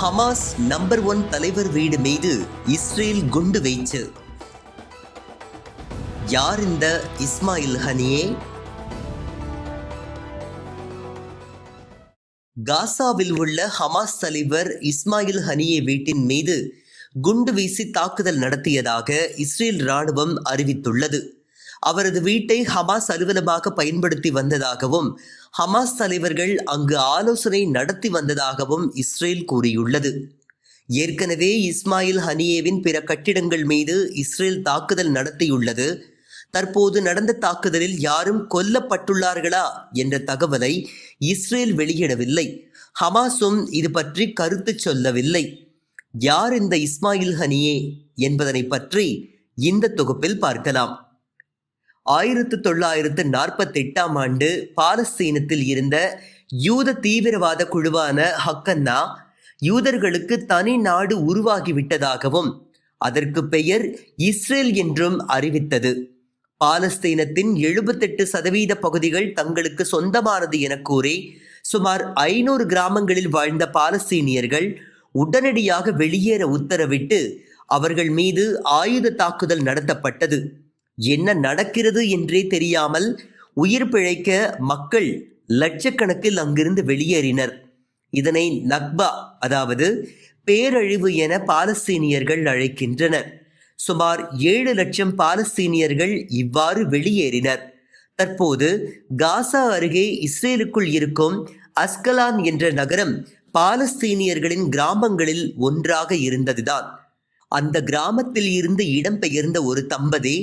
Hamas number 1 தலைவர் வீடு மீது இஸ்ரேல் குண்டு வீச்சு. யார் இந்த இஸ்மாயில் ஹனியே? காசாவில் உள்ள ஹமாஸ் தலைவர் இஸ்மாயில் ஹனியே வீட்டின் மீது குண்டு வீசி தாக்குதல் நடத்தியதாக இஸ்ரேல் ராணுவம் அறிவித்துள்ளது. அவரது வீட்டை ஹமாஸ் அலுவலமாக பயன்படுத்தி வந்ததாகவும் ஹமாஸ் தலைவர்கள் அங்கு ஆலோசனை நடத்தி வந்ததாகவும் இஸ்ரேல் கூறியுள்ளது. ஏற்கனவே இஸ்மாயில் ஹனியேவின் பிற கட்டிடங்கள் மீது இஸ்ரேல் தாக்குதல் நடத்தியுள்ளது. தற்போது நடந்த தாக்குதலில் யாரும் கொல்லப்பட்டுள்ளார்களா என்ற தகவலை இஸ்ரேல் வெளியிடவில்லை. ஹமாஸும் இது பற்றி கருத்து சொல்லவில்லை. யார் இந்த இஸ்மாயில் ஹனியே என்பதனை பற்றி இந்த தொகுப்பில் பார்க்கலாம். 1948ஆம் ஆண்டு பாலஸ்தீனத்தில் இருந்த யூத தீவிரவாத குழுவான ஹக்கன்னா யூதர்களுக்கு தனி நாடு உருவாகிவிட்டதாகவும் அதற்கு பெயர் இஸ்ரேல் என்றும் அறிவித்தது. பாலஸ்தீனத்தின் 78% பகுதிகள் தங்களுக்கு சொந்தமானது என கூறி சுமார் 500 கிராமங்களில் வாழ்ந்த பாலஸ்தீனியர்கள் உடனடியாக வெளியேற உத்தரவிட்டு அவர்கள் மீது ஆயுத தாக்குதல் நடத்தப்பட்டது. என்ன நடக்கிறது என்றே தெரியாமல் உயிர் பிழைக்க மக்கள் லட்சக்கணக்கில் அங்கிருந்து வெளியேறினர். இதனை நக்பா, அதாவது பேரழிவு என பாலஸ்தீனியர்கள் அழைக்கின்றனர். சுமார் 7 லட்சம் பாலஸ்தீனியர்கள் இவ்வாறு வெளியேறினர். தற்போது காசா அருகே இஸ்ரேலுக்குள் இருக்கும் அஸ்கலான் என்ற நகரம் பாலஸ்தீனியர்களின் கிராமங்களில் ஒன்றாக இருந்ததுதான். அந்த கிராமத்தில் இருந்து இடம்பெயர்ந்த ஒரு தம்பதி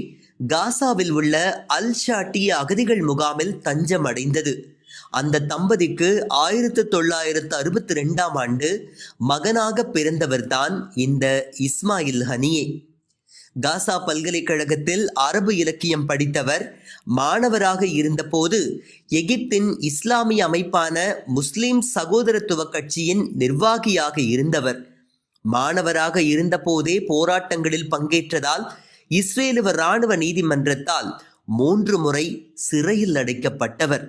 காசாவில் உள்ள அல் ஷாட்டி அகதிகள் முகாமில் தஞ்சம் அடைந்தது. அந்த தம்பதிக்கு 1962ஆம் ஆண்டு மகனாக பிறந்தவர்தான் இந்த இஸ்மாயில் ஹனியே. காசா பல்கலைக்கழகத்தில் அரபு இலக்கியம் படித்தவர். மாணவராக இருந்தபோது எகிப்தின் இஸ்லாமிய அமைப்பான முஸ்லிம் சகோதரத்துவ கட்சியின் நிர்வாகியாக இருந்தவர். மாணவராக இருந்தபோதே போராட்டங்களில் பங்கேற்றதால் இஸ்ரேல் இராணுவ நீதிமன்றத்தால் 3 முறை சிறையில் அடைக்கப்பட்டவர்.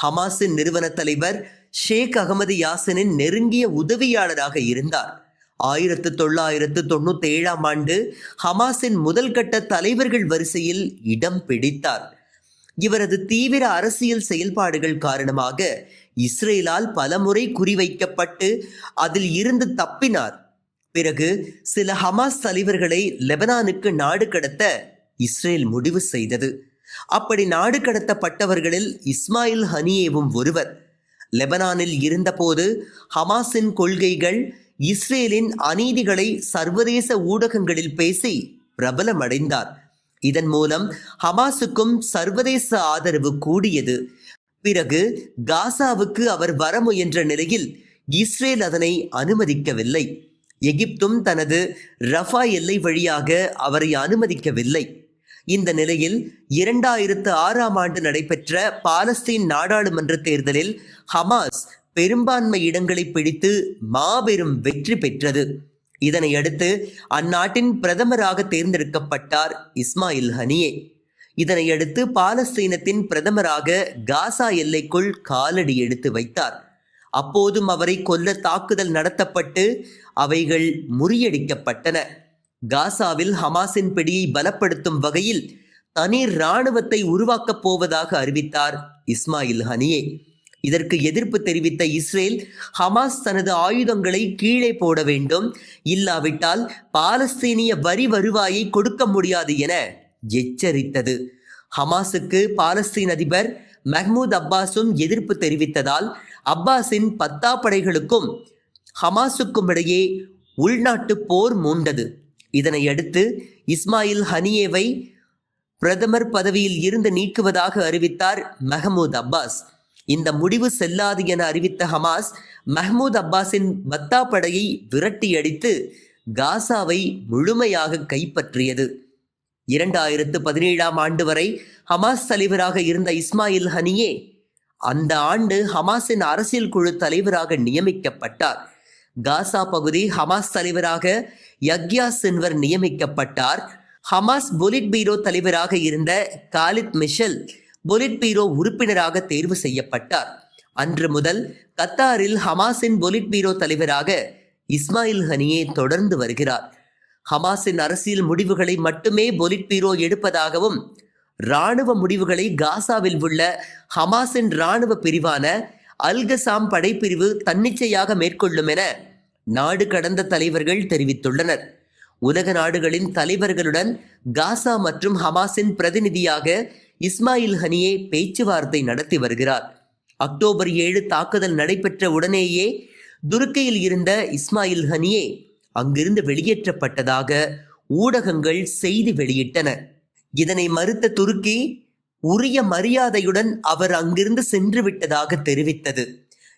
ஹமாஸின் நிறுவன தலைவர் ஷேக் அகமது யாசினின் நெருங்கிய உதவியாளராக இருந்தார். 1997ஆம் ஆண்டு ஹமாஸின் முதல் கட்ட தலைவர்கள் வரிசையில் இடம் பிடித்தார். இவரது தீவிர அரசியல் செயல்பாடுகள் காரணமாக இஸ்ரேலால் பலமுறை குறிவைக்கப்பட்டு அதில் இருந்து தப்பினார். பிறகு சில ஹமாஸ் தலைவர்களை லெபனானுக்கு நாடு கடத்த இஸ்ரேல் முடிவு செய்தது. அப்படி நாடு கடத்தப்பட்டவர்களில் இஸ்மாயில் ஹனியேவும் ஒருவர். லெபனானில் இருந்தபோது ஹமாஸின் கொள்கைகள், இஸ்ரேலின் அநீதிகளை சர்வதேச ஊடகங்களில் பேசி பிரபலமடைந்தார். இதன் மூலம் ஹமாஸுக்கும் சர்வதேச ஆதரவு கூடியது. பிறகு காசாவுக்கு அவர் வர முயன்ற நிலையில் இஸ்ரேல் அதனை அனுமதிக்கவில்லை. எகிப்தும் தனது ரஃபா எல்லை வழியாக அவரை அனுமதிக்கவில்லை. இந்த நிலையில் 2006ஆம் ஆண்டு நடைபெற்ற பாலஸ்தீன் நாடாளுமன்ற தேர்தலில் ஹமாஸ் பெரும்பான்மை இடங்களை பிடித்து மாபெரும் வெற்றி பெற்றது. இதனையடுத்து அந்நாட்டின் பிரதமராக தேர்ந்தெடுக்கப்பட்டார் இஸ்மாயில் ஹனியே. இதனையடுத்து பாலஸ்தீனத்தின் பிரதமராக காசா எல்லைக்குள் காலடி எடுத்து வைத்தார். அப்போதும் அவரை கொல்ல தாக்குதல் நடத்தப்பட்டு அவைகள் முறியடிக்கப்பட்டன. காசாவில் ஹமாஸின் பிடியை பலப்படுத்தும் வகையில் தனி இராணுவத்தை உருவாக்கப் போவதாக அறிவித்தார் இஸ்மாயில் ஹனியே. இதற்கு எதிர்ப்பு தெரிவித்த இஸ்ரேல் ஹமாஸ் தனது ஆயுதங்களை கீழே போட வேண்டும், இல்லாவிட்டால் பாலஸ்தீனிய வரி வருவாயை கொடுக்க முடியாது என எச்சரித்தது. ஹமாஸுக்கு பாலஸ்தீன் அதிபர் மஹ்மூத் அப்பாஸும் எதிர்ப்பு தெரிவித்ததால் அப்பாஸின் 10 படைகளுக்கும் ஹமாஸுக்கும் இடையே உள்நாட்டு போர் மூண்டது. இதனையடுத்து இஸ்மாயில் ஹனியேவை பிரதமர் பதவியில் இருந்து நீக்குவதாக அறிவித்தார் மஹ்மூத் அப்பாஸ். இந்த முடிவு செல்லாது என அறிவித்த ஹமாஸ் மஹ்மூத் அப்பாஸின் 10 படையை விரட்டியடித்து காசாவை முழுமையாக கைப்பற்றியது. 2017ஆம் ஆண்டு வரை ஹமாஸ் தலைவராக இருந்த இஸ்மாயில் ஹனியே அந்த ஆண்டு ஹமாஸின் அரசியல் குழு தலைவராக நியமிக்கப்பட்டார். காசா பகுதி ஹமாஸ் தலைவராக யக்யா சின்வர் நியமிக்கப்பட்டார். ஹமாஸ் பொலிட் பீரோ தலைவராக இருந்த காலித் மிஷல் பொலிட் பீரோ உறுப்பினராக தேர்வு செய்யப்பட்டார். அன்று முதல் கத்தாரில் ஹமாஸின் பொலிட் பீரோ தலைவராக இஸ்மாயில் ஹனியே தொடர்ந்து வருகிறார். ஹமாஸின் அரசியல் முடிவுகளை மட்டுமே பொலிட் பீரோ எடுப்பதாகவும் இராணுவ முடிவுகளை காசாவில் உள்ள ஹமாஸின் இராணுவ பிரிவான அல்கசாம் படைப்பிரிவு தன்னிச்சையாக மேற்கொள்ளும் என நாடு கடந்த தலைவர்கள் தெரிவித்துள்ளனர். உலக நாடுகளின் தலைவர்களுடன் காசா மற்றும் ஹமாஸின் பிரதிநிதியாக இஸ்மாயில் ஹனியே பேச்சுவார்த்தை நடத்தி வருகிறார். அக்டோபர் 7 தாக்குதல் நடைபெற்ற உடனேயே துருக்கியில் இருந்த இஸ்மாயில் ஹனியே அங்கிருந்து வெளியேற்றப்பட்டதாக ஊடகங்கள் செய்தி வெளியிட்டன. இதனை மறுத்த துருக்கி உரிய மரியாதையுடன் அவர் அங்கிருந்து சென்று விட்டதாக தெரிவித்தது.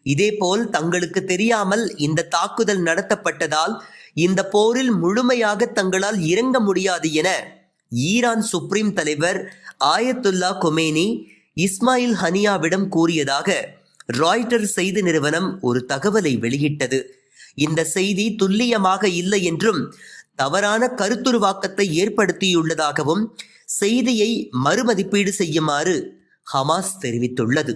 இதேபோல் தங்களுக்கு தெரியாமல் இந்த தாக்குதல் நடத்தப்பட்டதால் இந்த போரில் முழுமையாக தங்களால் இறங்க முடியாது என ஈரான் சுப்ரீம் தலைவர் ஆயத்துல்லா கொமேனி இஸ்மாயில் ஹனியாவிடம் கூறியதாக ராய்ட்டர் செய்தி நிறுவனம் ஒரு தகவலை வெளியிட்டது. இந்த செய்தி துல்லியமாக இல்லை என்றும் தவறான கருத்துருவாக்கத்தை ஏற்படுத்தியுள்ளதாகவும் செய்தியை மறுமதிப்பீடு செய்யுமாறு ஹமாஸ் தெரிவித்துள்ளது.